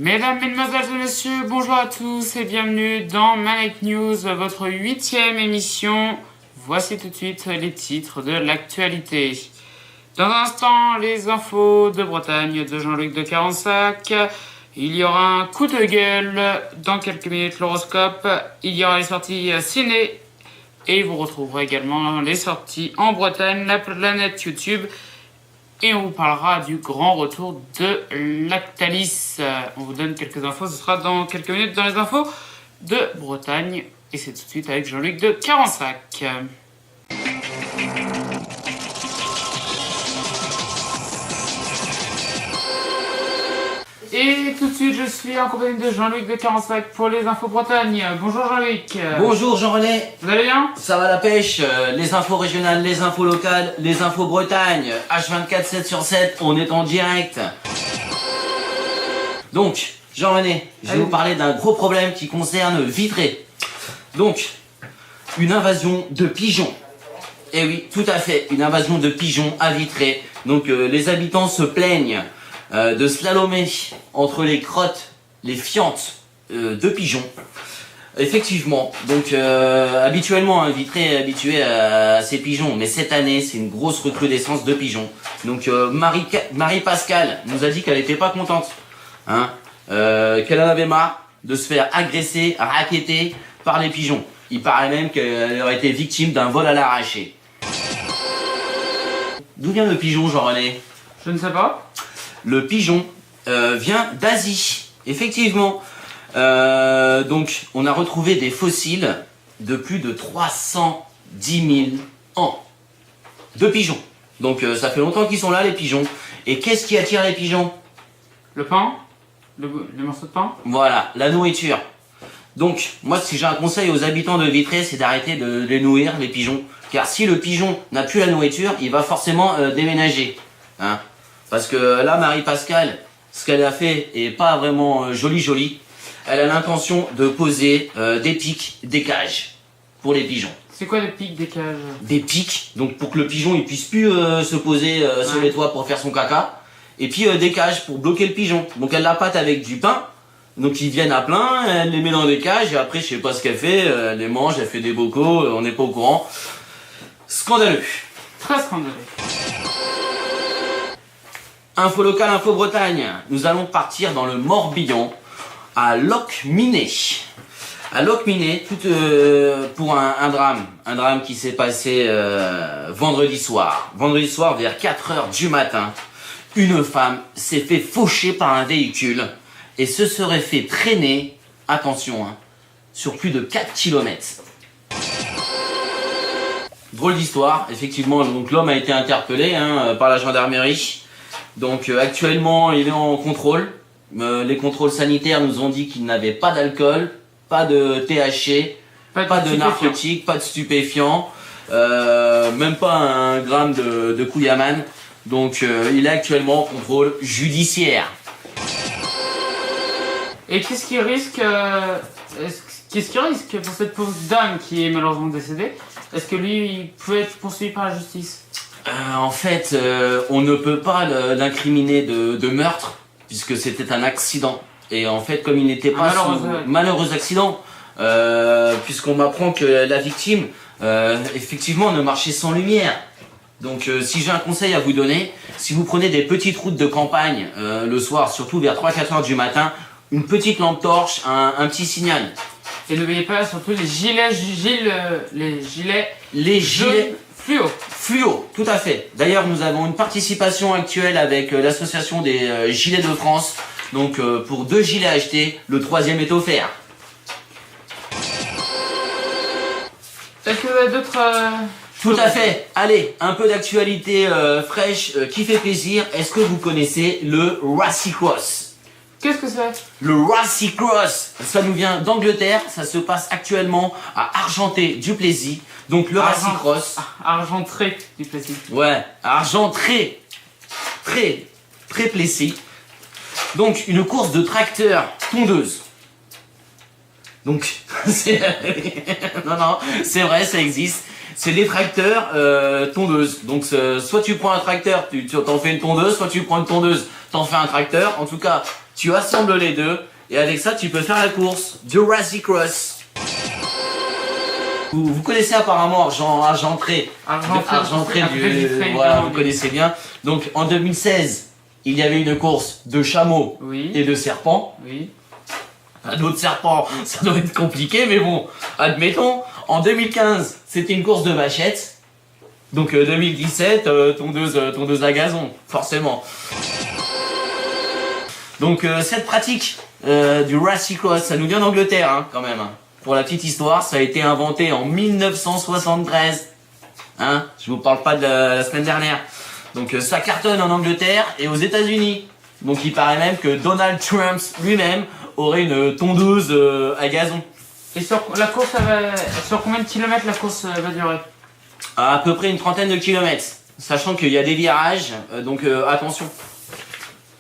Mesdames, Mesdemoiselles et Messieurs, bonjour à tous et bienvenue dans Manette News, votre 8e émission. Voici tout de suite les titres de l'actualité. Dans un instant, les infos de Bretagne de Jean-Luc de Carensac. Il y aura un coup de gueule dans quelques minutes, l'horoscope. Il y aura les sorties ciné. Et vous retrouverez également les sorties en Bretagne, la planète YouTube. Et on vous parlera du grand retour de Lactalis. On vous donne quelques infos, ce sera dans quelques minutes dans les infos de Bretagne. Et c'est tout de suite avec Jean-Luc de Carensac. Et tout de suite, je suis en compagnie de Jean-Luc de Carensac pour les infos Bretagne. Bonjour Jean-Luc. Bonjour Jean-René. Vous allez bien? Ça va la pêche, les infos régionales, les infos locales, les infos Bretagne. H24 7 sur 7, on est en direct. Donc, Jean-René, je vais vous parler d'un gros problème qui concerne Vitré. Donc, une invasion de pigeons. Eh oui, tout à fait, une invasion de pigeons à Vitré. Donc, les habitants se plaignent de slalomer entre les crottes, les fientes de pigeons. Effectivement, donc habituellement, Vitré est habitué à ces pigeons, mais cette année, c'est une grosse recrudescence de pigeons. Donc Marie-Pascale nous a dit qu'elle n'était pas contente, qu'elle en avait marre de se faire agresser, racketter par les pigeons. Il paraît même qu'elle aurait été victime d'un vol à l'arraché. D'où vient le pigeon, Jean-René? Je ne sais pas. Le pigeon vient d'Asie, effectivement. Donc, on a retrouvé des fossiles de plus de 310 000 ans de pigeons. Donc, ça fait longtemps qu'ils sont là, les pigeons. Et qu'est-ce qui attire les pigeons? Le pain, les morceaux de pain. Voilà, la nourriture. Donc, moi, si j'ai un conseil aux habitants de Vitré, c'est d'arrêter de les nourrir, les pigeons. Car si le pigeon n'a plus la nourriture, il va forcément déménager. Parce que là, Marie-Pascale, ce qu'elle a fait est pas vraiment joli. Elle a l'intention de poser des pics, des cages pour les pigeons. C'est quoi les pics des cages? Des pics, donc pour que le pigeon il puisse plus se poser sur les toits pour faire son caca. Et puis des cages pour bloquer le pigeon. Donc elle la pâte avec du pain. Donc ils viennent à plein, elle les met dans des cages et après je sais pas ce qu'elle fait, elle les mange, elle fait des bocaux, on n'est pas au courant. Scandaleux. Très scandaleux. Info locale, info Bretagne. Nous allons partir dans le Morbihan, à Locminé. À Locminé, pour un drame qui s'est passé vendredi soir. Vendredi soir, vers 4h du matin, une femme s'est fait faucher par un véhicule et se serait fait traîner, attention, sur plus de 4 km. Drôle d'histoire, effectivement, donc l'homme a été interpellé par la gendarmerie. Donc actuellement il est en contrôle, les contrôles sanitaires nous ont dit qu'il n'avait pas d'alcool, pas de THC, pas de narcotiques, pas de stupéfiants, même pas un gramme de couillaman, donc il est actuellement en contrôle judiciaire. Et qu'est-ce qu'il risque pour cette pauvre dame qui est malheureusement décédée? Est-ce que lui il peut être poursuivi par la justice? En fait, on ne peut pas l'incriminer de meurtre, puisque c'était un accident. Et en fait, comme il n'était pas malheureux accident, puisqu'on m'apprend que la victime, effectivement, ne marchait sans lumière. Donc, si j'ai un conseil à vous donner, si vous prenez des petites routes de campagne, le soir, surtout vers 3-4 heures du matin, une petite lampe torche, un petit signal. Et n'oubliez pas surtout les gilets Fluo, tout à fait. D'ailleurs, nous avons une participation actuelle avec l'association des Gilets de France. Donc, pour 2 gilets achetés, le 3e est offert. Est-ce que vous avez d'autres Tout à fait. Allez, un peu d'actualité fraîche qui fait plaisir. Est-ce que vous connaissez le Racicross? Qu'est-ce que c'est? Le Racicross, ça nous vient d'Angleterre, ça se passe actuellement à Argenté-du-Plessis. Donc le Racicross. Argentré-du-Plessis. Ouais, Argentré. Très Plessis. Donc une course de tracteur tondeuse. Donc, non, c'est vrai, ça existe. C'est des tracteurs tondeuses. Donc soit tu prends un tracteur, tu t'en fais une tondeuse, soit tu prends une tondeuse, t'en fais un tracteur. En tout cas, tu assembles les deux, et avec ça, tu peux faire la course. Jurassic Cross. Vous connaissez apparemment Argentré. Argentré, voilà, vous connaissez bien. Donc, en 2016, il y avait une course de chameaux et de serpents. Oui. Un autre serpent, ça doit être compliqué, mais bon, admettons. En 2015, c'était une course de vachettes. Donc 2017, tondeuse à gazon, forcément. Donc cette pratique du Jurassic Cross, ça nous vient d'Angleterre, hein, quand même. Pour la petite histoire, ça a été inventé en 1973. Hein, je vous parle pas de la semaine dernière. Donc ça cartonne en Angleterre et aux États-Unis. Donc il paraît même que Donald Trump lui-même aurait une tondeuse à gazon. Et sur la course, sur combien de kilomètres la course va durer? À peu près une trentaine de kilomètres. Sachant qu'il y a des virages, donc attention.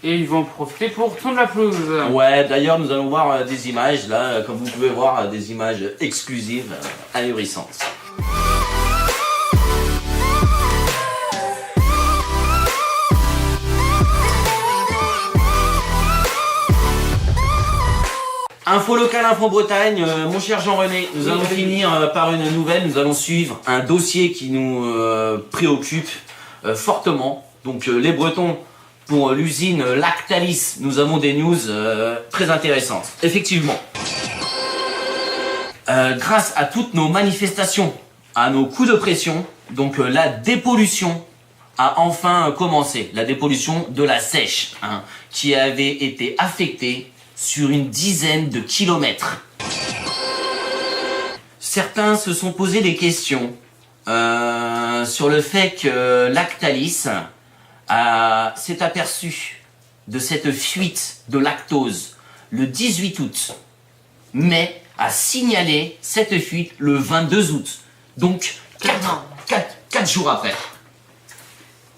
Et ils vont en profiter pour tondre la pelouse. Ouais, d'ailleurs nous allons voir des images, là, comme vous pouvez voir, des images exclusives, ahurissantes. Info locale, info Bretagne, mon cher Jean-René, nous allons finir par une nouvelle, nous allons suivre un dossier qui nous préoccupe fortement. Donc les Bretons, pour l'usine Lactalis, nous avons des news très intéressantes. Effectivement, grâce à toutes nos manifestations, à nos coups de pression, donc la dépollution a enfin commencé. La dépollution de la Seiche, hein, qui avait été affectée sur une dizaine de kilomètres. Certains se sont posé des questions sur le fait que Lactalis s'est aperçu de cette fuite de lactose le 18 août, mais a signalé cette fuite le 22 août. Donc 4 jours après.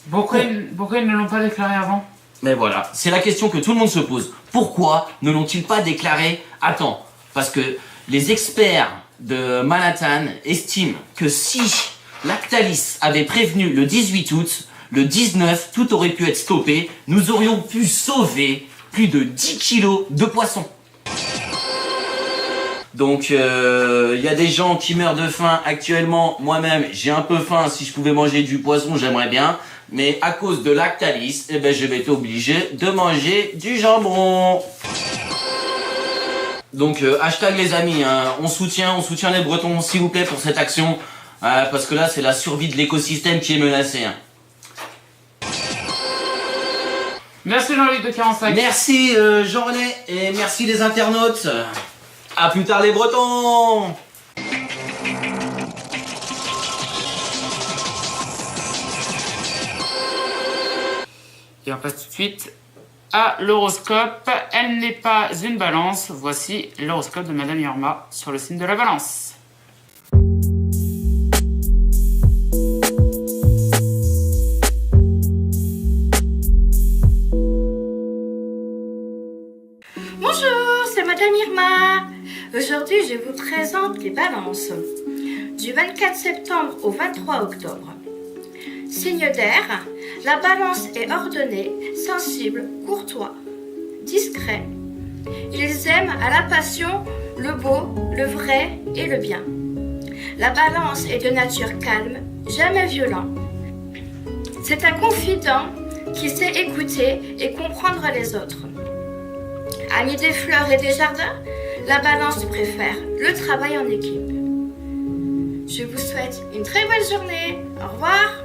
Pourquoi ils ne l'ont pas déclaré avant? Mais voilà, c'est la question que tout le monde se pose. Pourquoi ne l'ont-ils pas déclaré à temps? Parce que les experts de Manhattan estiment que si Lactalis avait prévenu le 18 août, le 19, tout aurait pu être stoppé. Nous aurions pu sauver plus de 10 kilos de poissons. Donc, y a des gens qui meurent de faim actuellement. Moi-même, j'ai un peu faim. Si je pouvais manger du poisson, j'aimerais bien. Mais à cause de Lactalis, eh ben, je vais être obligé de manger du jambon. Donc, hashtag les amis, hein, on soutient les Bretons, s'il vous plaît, pour cette action. Parce que là, c'est la survie de l'écosystème qui est menacée. Hein. Merci Jean-Luc de 45. Merci Jean-René et merci les internautes. À plus tard les Bretons. Et on passe tout de suite à l'horoscope. Elle n'est pas une balance. Voici l'horoscope de Madame Irma sur le signe de la balance. Bonjour, c'est Madame Irma. Aujourd'hui, je vous présente les balances du 24 septembre au 23 octobre. Signe d'air, la balance est ordonnée, sensible, courtois, discret. Ils aiment à la passion le beau, le vrai et le bien. La balance est de nature calme, jamais violent. C'est un confident qui sait écouter et comprendre les autres. Amis des fleurs et des jardins, la balance préfère le travail en équipe. Je vous souhaite une très bonne journée. Au revoir.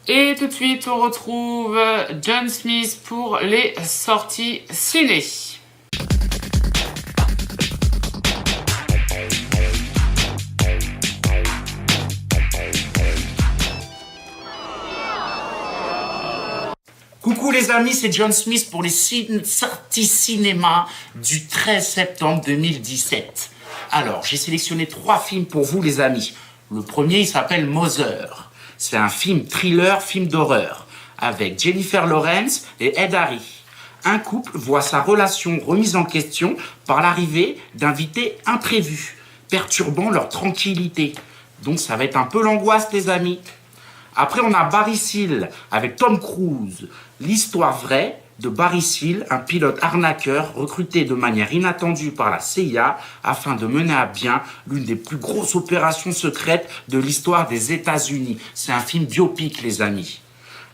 Et tout de suite, on retrouve John Smith pour les sorties ciné. Coucou les amis, c'est John Smith pour les sorties cinéma du 13 septembre 2017. Alors, j'ai sélectionné 3 films pour vous les amis. Le premier, il s'appelle Mother. C'est un film thriller, film d'horreur, avec Jennifer Lawrence et Ed Harris. Un couple voit sa relation remise en question par l'arrivée d'invités imprévus. perturbant leur tranquillité. Donc ça va être un peu l'angoisse, les amis. Après, on a Barry Seal avec Tom Cruise. L'histoire vraie de Barry Seal, un pilote arnaqueur recruté de manière inattendue par la CIA afin de mener à bien l'une des plus grosses opérations secrètes de l'histoire des États-Unis. C'est un film biopic, les amis.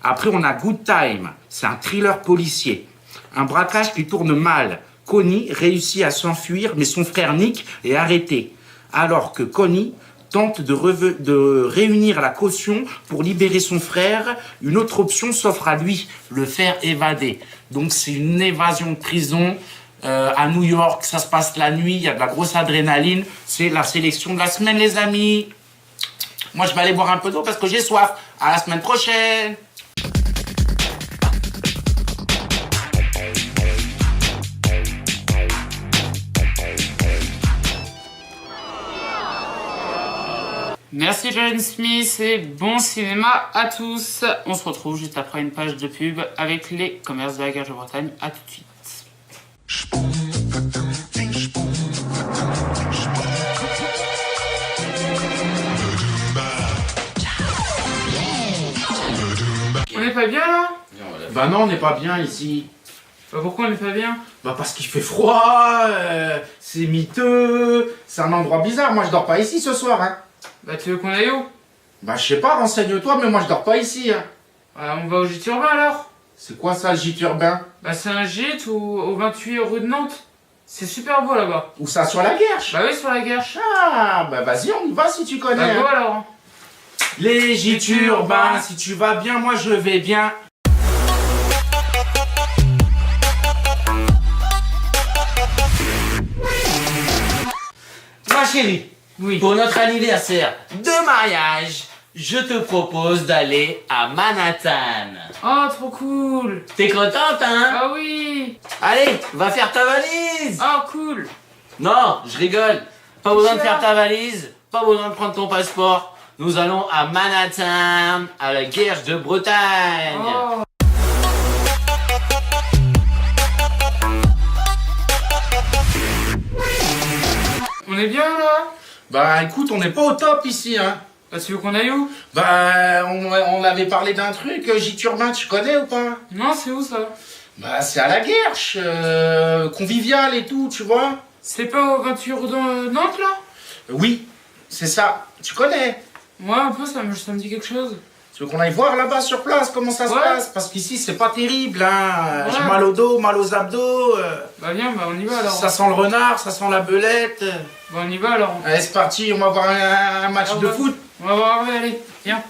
Après, on a Good Time. C'est un thriller policier. Un braquage qui tourne mal. Connie réussit à s'enfuir, mais son frère Nick est arrêté. Alors que Connie tente de réunir la caution pour libérer son frère, une autre option s'offre à lui, le faire évader. Donc c'est une évasion de prison à New York, ça se passe la nuit, il y a de la grosse adrénaline, c'est la sélection de la semaine, les amis. Moi je vais aller boire un peu d'eau parce que j'ai soif. À la semaine prochaine. Merci John Smith et bon cinéma à tous. On se retrouve juste après une page de pub avec les commerces de la Guerre de Bretagne. À tout de suite. On n'est pas bien là? Bah non, on n'est pas bien ici. Bah pourquoi on n'est pas bien? Bah parce qu'il fait froid, c'est miteux, c'est un endroit bizarre. Moi je dors pas ici ce soir, hein. Bah tu veux qu'on aille où? Bah je sais pas, renseigne-toi, mais moi je dors pas ici, hein. On va au gîte urbain alors? C'est quoi ça, le gîte urbain? Bah c'est un gîte au 28 rue de Nantes. C'est super beau là-bas. Où ça, sur la Guerche? Bah oui, sur la Guerche. Ah, bah vas-y, on y va si tu connais. Bah go hein. alors. Les gîtes urbains, si tu vas bien, moi je vais bien. Ma chérie, Oui. pour notre anniversaire de mariage, je te propose d'aller à Manhattan. Oh, trop cool. T'es contente, hein? Ah oui. Allez, va faire ta valise. Oh, cool. Non, je rigole. Pas besoin de faire ta valise, pas besoin de prendre ton passeport. Nous allons à Manhattan, à la Guerche de Bretagne. Oh. On est bien là? Bah écoute, on n'est pas au top ici, hein. Bah tu veux qu'on aille où? Bah on avait parlé d'un truc, gîte urbain, tu connais ou pas? Non, c'est où ça? Bah c'est à la Guerche, convivial et tout, tu vois? C'est pas au 28 rue de Nantes là? Oui, c'est ça, tu connais. Moi un peu ça me dit quelque chose. Tu veux qu'on aille voir là-bas sur place comment ça se Ouais. passe? Parce qu'ici c'est pas terrible, hein. Ouais. J'ai mal au dos, mal aux abdos. Bah viens, bah on y va alors. Ça sent le renard, ça sent la belette. Bah on y va alors. Allez, c'est parti, on va voir un match Ah, de bah. foot. On va voir, allez, viens.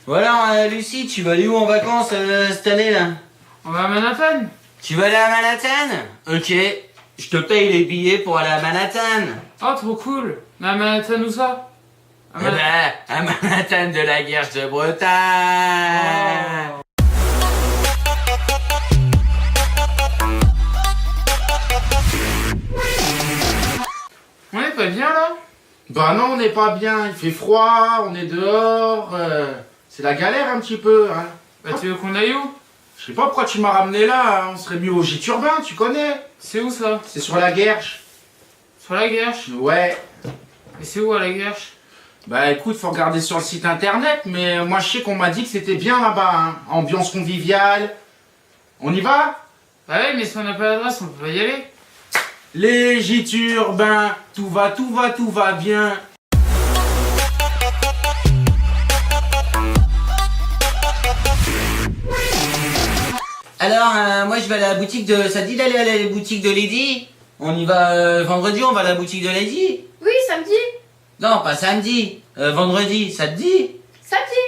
Voilà, Lucie, tu vas aller où en vacances cette année là? On va à Manhattan. Tu vas aller à Manhattan? Ok, je te paye les billets pour aller à Manhattan. Oh, trop cool. Mais à Manhattan où ça? À Eh ben, à Manhattan de la Guerche de Bretagne. Oh. On est pas bien là? Bah non, on n'est pas bien, il fait froid, on est dehors. C'est la galère un petit peu, hein. Bah tu veux qu'on aille où? Je sais pas pourquoi tu m'as ramené là, hein. On serait mieux au gîte urbain, tu connais. C'est où ça? C'est sur la Guerche. Sur la Guerche. Ouais. Et c'est où à la Guerche? Bah écoute, faut regarder sur le site internet, mais moi je sais qu'on m'a dit que c'était bien là-bas, hein. Ambiance conviviale. On y va? Bah oui, mais si on n'a pas l'adresse, on peut pas y aller. Les gîtes urbains, tout va bien. Alors, moi je vais à la boutique de... Ça te dit d'aller à la boutique de Lady? On y va vendredi, on va à la boutique de Lady? Oui, samedi. Non, pas samedi. Vendredi, ça te dit? Samedi.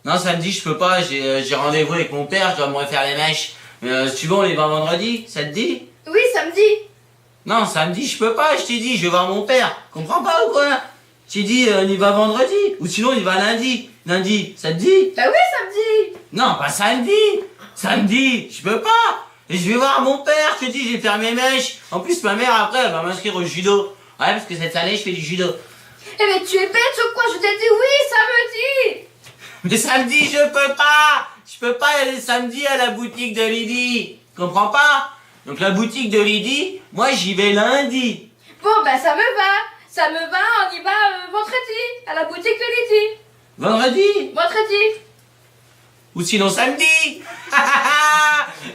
Non, samedi je peux pas, j'ai rendez-vous avec mon père, je dois me refaire les mèches. Mais si tu veux, on y va vendredi, ça te dit? Oui, samedi. Non, samedi je peux pas, je t'ai dit, je vais voir mon père. Comprends pas ou quoi? Je t'ai dit, on y va vendredi. Ou sinon, on y va lundi. Lundi, ça te dit? Bah oui, samedi. Non, pas samedi. Samedi, je peux pas. Et je vais voir mon père, je te dis, je vais faire mes mèches. En plus, ma mère, après, elle va m'inscrire au judo. Ouais, parce que cette année, je fais du judo. Eh mais tu es bête ou quoi? Je t'ai dit oui, samedi. Mais samedi, je peux pas. je peux pas aller samedi à la boutique de Lydie. Comprends pas? Donc la boutique de Lydie, moi j'y vais lundi. Bon, bah ça me va. Ça me va, on y va vendredi, à la boutique de Lydie. Vendredi? Vendredi. Ou sinon samedi.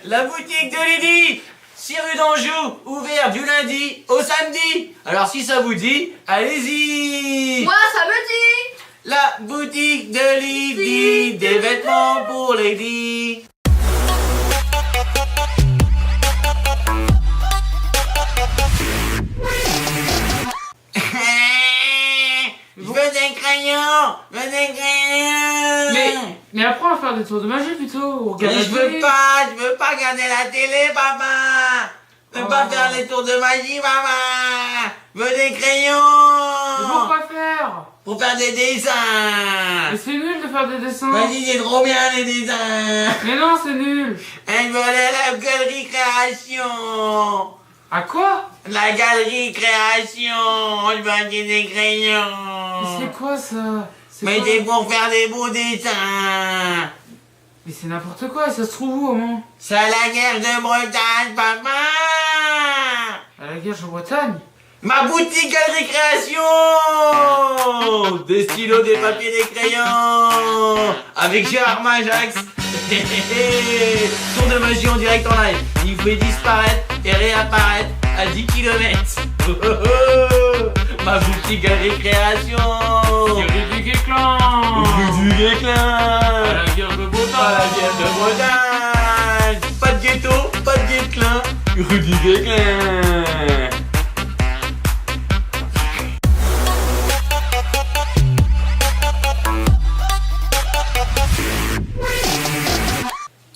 La boutique de Lydie, 6 rue d'Anjou, ouvert du lundi au samedi. Alors si ça vous dit, allez-y. Moi, ça me dit. La boutique de Lydie, des vêtements pour Lady. Je veux des crayons, je veux des crayons. Mais apprends à faire des tours de magie plutôt. Regarde Mais la je veux télé. pas regarder la télé, papa. Je veux pas faire les tours de magie, papa. Je veux des Mais crayons. pourquoi faire? Pour faire des dessins. Mais c'est nul de faire des dessins. Vas-y, c'est trop bien les dessins. Mais non, c'est nul. Je veux la galerie création. À quoi? La galerie création. Je veux acheter des Mais crayons. c'est quoi ça? Mais quoi c'est pour faire des beaux dessins. Mais c'est n'importe quoi, ça se trouve où au moins? C'est à la guerre de Bretagne, papa. À la guerre de Bretagne? Ma boutique Galerie Création. Des stylos, des papiers, des crayons. Avec Gérard Majax. Tour de magie en direct en live. Il fait disparaître et réapparaître à 10 km. Ma boutique Galerie Création. Rue du Guéclin. Rue du Guéclin. À la guerre de Bretagne. À la guerre de Bretagne. Pas de ghetto, pas de Guéclin. Rue du Guéclin.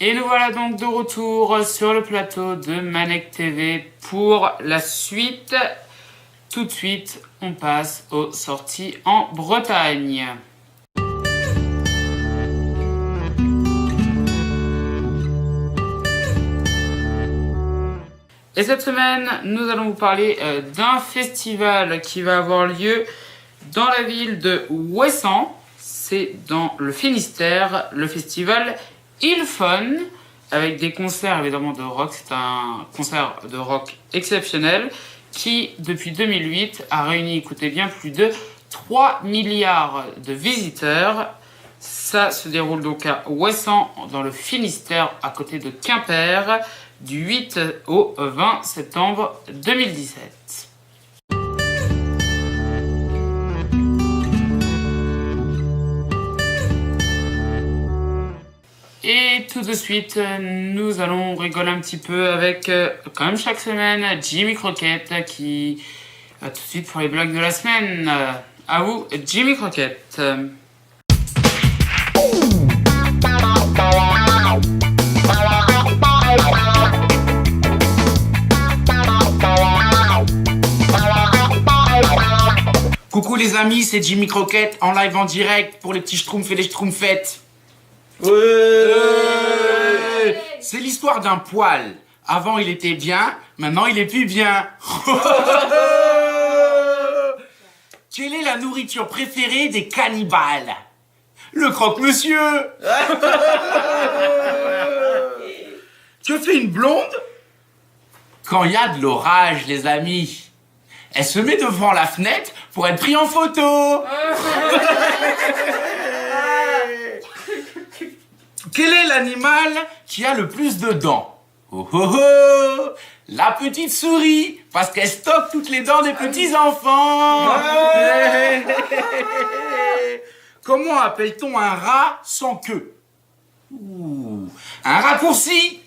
Et nous voilà donc de retour sur le plateau de Manec TV pour la suite. Tout de suite, on passe aux sorties en Bretagne. Et cette semaine, nous allons vous parler d'un festival qui va avoir lieu dans la ville de Ouessant. C'est dans le Finistère, le festival Ilfon, avec des concerts évidemment de rock. C'est un concert de rock exceptionnel qui, depuis 2008, a réuni, écoutez bien, plus de 3 milliards de visiteurs. Ça se déroule donc à Ouessant, dans le Finistère, à côté de Quimper, du 8 au 20 septembre 2017. Et tout de suite, nous allons rigoler un petit peu avec, comme chaque semaine, Jimmy Croquette qui va tout de suite pour les blagues de la semaine. À vous, Jimmy Croquette. Coucou les amis, c'est Jimmy Croquette en live en direct pour les petits schtroumpfs et les schtroumpfettes. C'est l'histoire d'un poil. Avant il était bien, maintenant il est plus bien. Quelle est la nourriture préférée des cannibales? Le croque-monsieur. Que fait une blonde quand il y a de l'orage, les amis? Elle se met devant la fenêtre pour être prise en photo. Quel est l'animal qui a le plus de dents? Oh oh oh! La petite souris, parce qu'elle stocke toutes les dents des petits enfants. Comment appelle-t-on un rat sans queue? Ouh, un raccourci.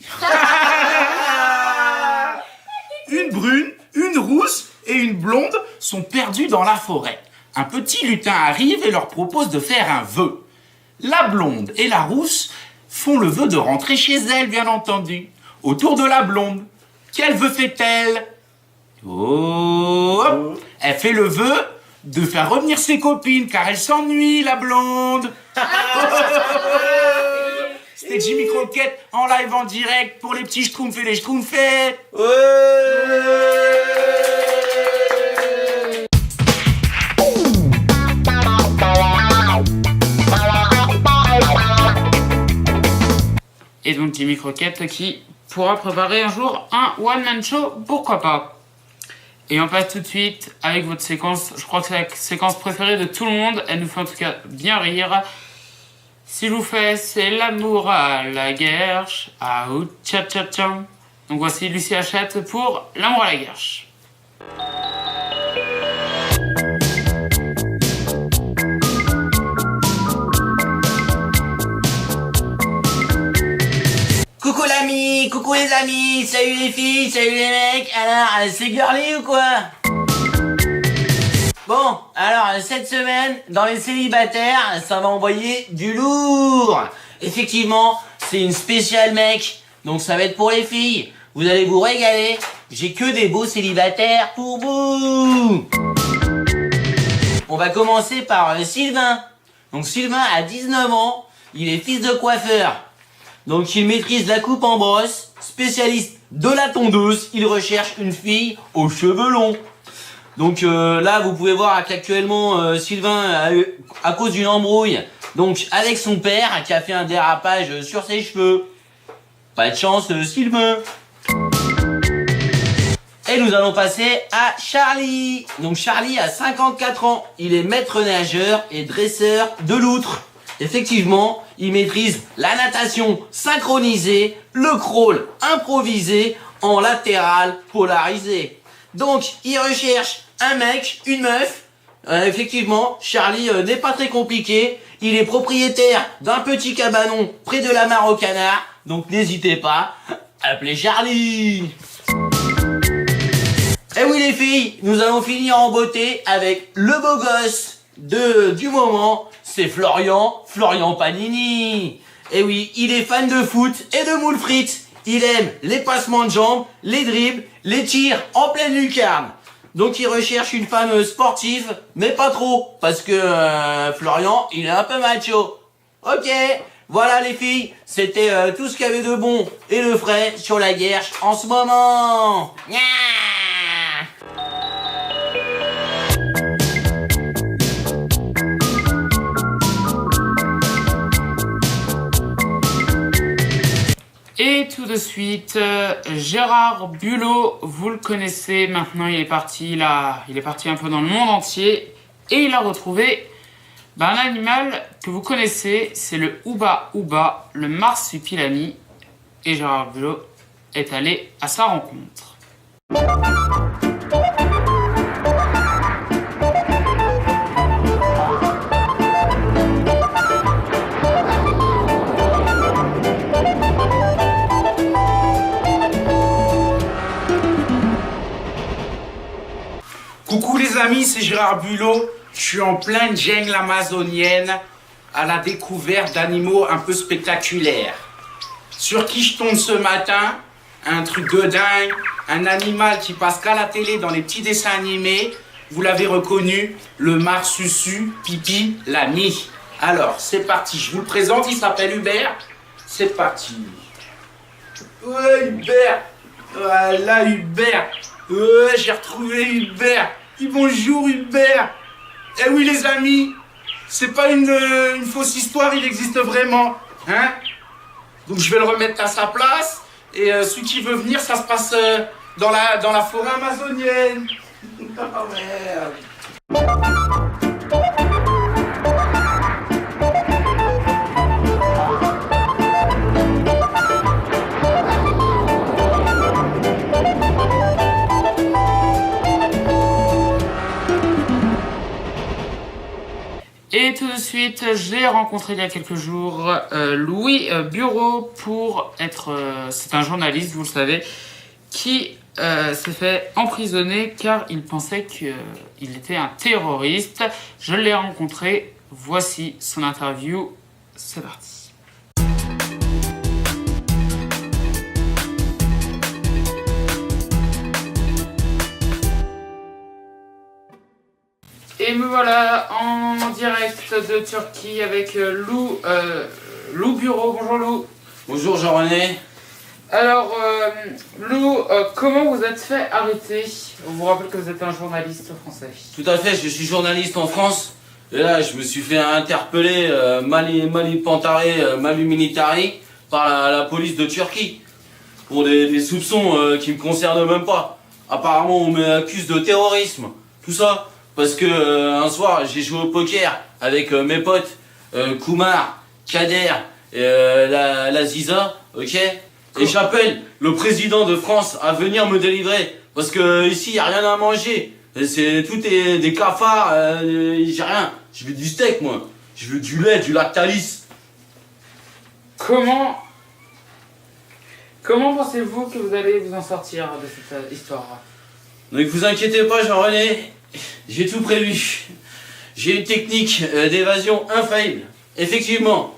Une brune, une rousse et une blonde sont perdues dans la forêt. Un petit lutin arrive et leur propose de faire un vœu. La blonde et la rousse font le vœu de rentrer chez elles, bien entendu. Autour de la blonde, quel vœu fait-elle? Oh, elle fait le vœu de faire revenir ses copines, car elle s'ennuie, la blonde. C'était Jimmy Croquette en live en direct pour les petits schtroumpfs et les schtroumpfettes. et donc Jimmy Crockett qui pourra préparer un jour un one-man show, pourquoi pas. Et on passe tout de suite avec votre séquence, je crois que c'est la séquence préférée de tout le monde, elle nous fait en tout cas bien rire. Si je vous fais, c'est l'amour à la guerche, ah ou tcha tcha tcha. Donc voici Lucie Hachette pour l'amour à la guerche. Coucou l'ami, coucou les amis, salut les filles, salut les mecs, alors c'est girly ou quoi? Bon, alors cette semaine, dans les célibataires, ça va envoyer du lourd. Effectivement, c'est une spéciale mec, donc ça va être pour les filles. Vous allez vous régaler, j'ai que des beaux célibataires pour vous. On va commencer par Sylvain. Donc Sylvain a 19 ans, il est fils de coiffeur. Donc il maîtrise la coupe en brosse, spécialiste de la tondeuse, il recherche une fille aux cheveux longs. Donc là vous pouvez voir qu'actuellement Sylvain a eu, à cause d'une embrouille, donc avec son père qui a fait un dérapage sur ses cheveux. Pas de chance Sylvain. Et nous allons passer à Charlie. Donc Charlie a 54 ans, il est maître nageur et dresseur de loutre. Effectivement, il maîtrise la natation synchronisée, le crawl improvisé en latéral polarisé. Donc, il recherche un mec, une meuf. Effectivement, Charlie n'est pas très compliqué. Il est propriétaire d'un petit cabanon près de la mare aux canards. Donc, n'hésitez pas, appelez Charlie. Et oui les filles, nous allons finir en beauté avec le beau gosse du moment. C'est Florian Panini. Et oui, il est fan de foot et de moules frites. Il aime les passements de jambes, les dribbles, les tirs en pleine lucarne. Donc il recherche une femme sportive, mais pas trop, parce que Florian, il est un peu macho. Ok, voilà les filles, c'était tout ce qu'il y avait de bon et de frais sur la guerche en ce moment. Nya. Et tout de suite, Gérard Bulot, vous le connaissez maintenant, il est parti un peu dans le monde entier et il a retrouvé un animal que vous connaissez, c'est le Ouba Ouba, le marsupilami, et Gérard Bulot est allé à sa rencontre. Coucou les amis, c'est Gérard Bulot. Je suis en pleine jungle amazonienne à la découverte d'animaux un peu spectaculaires. Sur qui je tombe ce matin? Un truc de dingue, un animal qui passe qu'à la télé dans les petits dessins animés. Vous l'avez reconnu, le marsupilami. Alors, c'est parti, je vous le présente, il s'appelle Hubert. C'est parti. Ouais, Hubert. Voilà, Hubert. Ouais, j'ai retrouvé Hubert. Dis bonjour Hubert. Eh oui les amis, c'est pas une fausse histoire, il existe vraiment. Hein? Donc je vais le remettre à sa place. Et celui qui veut venir, ça se passe dans la forêt amazonienne. Oh merde. Et tout de suite, j'ai rencontré il y a quelques jours Louis Bureau pour être... c'est un journaliste, vous le savez, qui s'est fait emprisonner car il pensait qu'il était un terroriste. Je l'ai rencontré, voici son interview, c'est parti. Et me voilà en direct de Turquie avec Lou Bureau. Bonjour Lou. Bonjour Jean-René. Alors Lou, comment vous êtes fait arrêter? On vous rappelle que vous êtes un journaliste français. Tout à fait, je suis journaliste en France. Et là, je me suis fait interpeller, Mali Pantaré, Malu Militari, par la police de Turquie pour des soupçons qui me concernent même pas. Apparemment, on m'accuse de terrorisme, tout ça, parce que un soir, j'ai joué au poker avec mes potes, Koumar, Kader, et, la Ziza, ok. Et j'appelle le président de France à venir me délivrer, parce que ici, y a rien à manger. Tout est des cafards, j'ai rien. Je veux du steak, moi. Je veux du lait, du Lactalis. Comment pensez-vous que vous allez vous en sortir de cette histoire? Donc vous inquiétez pas, Jean-René, j'ai tout prévu. J'ai une technique d'évasion infaillible. Effectivement,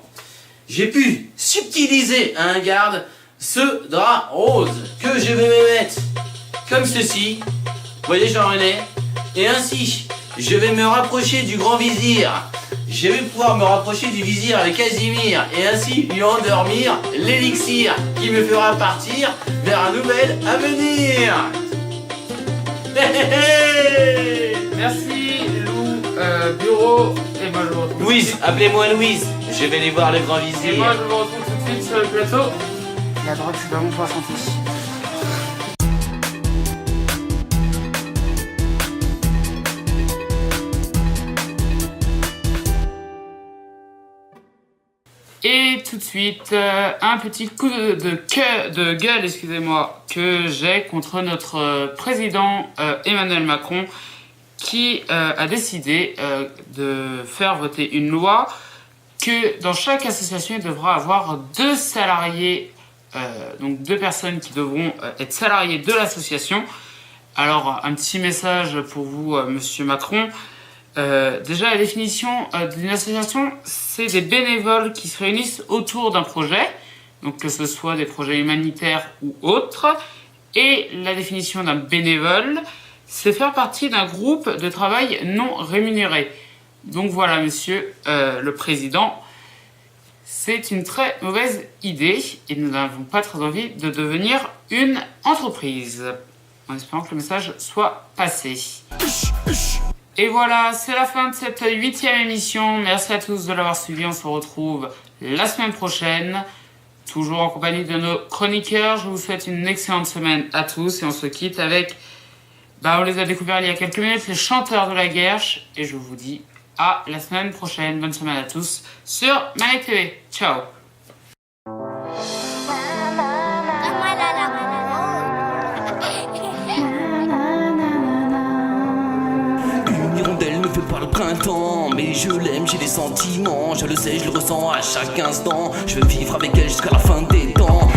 j'ai pu subtiliser à un garde ce drap rose que je vais me mettre comme ceci. Vous voyez, Jean-René? Et ainsi, je vais me rapprocher du grand vizir. Je vais pouvoir me rapprocher du vizir avec Casimir et ainsi lui endormir l'élixir qui me fera partir vers un nouvel avenir. Merci Lou, Bureau, et moi je vous retrouve. Louise, appelez-moi Louise. Je vais aller voir le grand Et vizir. moi je vous retrouve tout de suite sur le plateau. La drogue c'est pas bon pour la santé. Et tout de suite, un petit coup de gueule, excusez-moi, que j'ai contre notre président Emmanuel Macron qui a décidé de faire voter une loi que dans chaque association, il devra avoir 2 salariés, donc 2 personnes qui devront être salariés de l'association. Alors, un petit message pour vous, monsieur Macron. Déjà, la définition d'une association, c'est des bénévoles qui se réunissent autour d'un projet, donc que ce soit des projets humanitaires ou autres. Et la définition d'un bénévole, c'est faire partie d'un groupe de travail non rémunéré. Donc voilà, monsieur le président, c'est une très mauvaise idée et nous n'avons pas très envie de devenir une entreprise. En espérant que le message soit passé. Et voilà, c'est la fin de cette 8e émission. Merci à tous de l'avoir suivi. On se retrouve la semaine prochaine. Toujours en compagnie de nos chroniqueurs. Je vous souhaite une excellente semaine à tous. Et on se quitte avec, on les a découverts il y a quelques minutes, les chanteurs de la Guerche. Et je vous dis à la semaine prochaine. Bonne semaine à tous sur Malek TV. Ciao. Printemps, mais je l'aime, j'ai des sentiments, je le sais, je le ressens à chaque instant. Je veux vivre avec elle jusqu'à la fin des temps.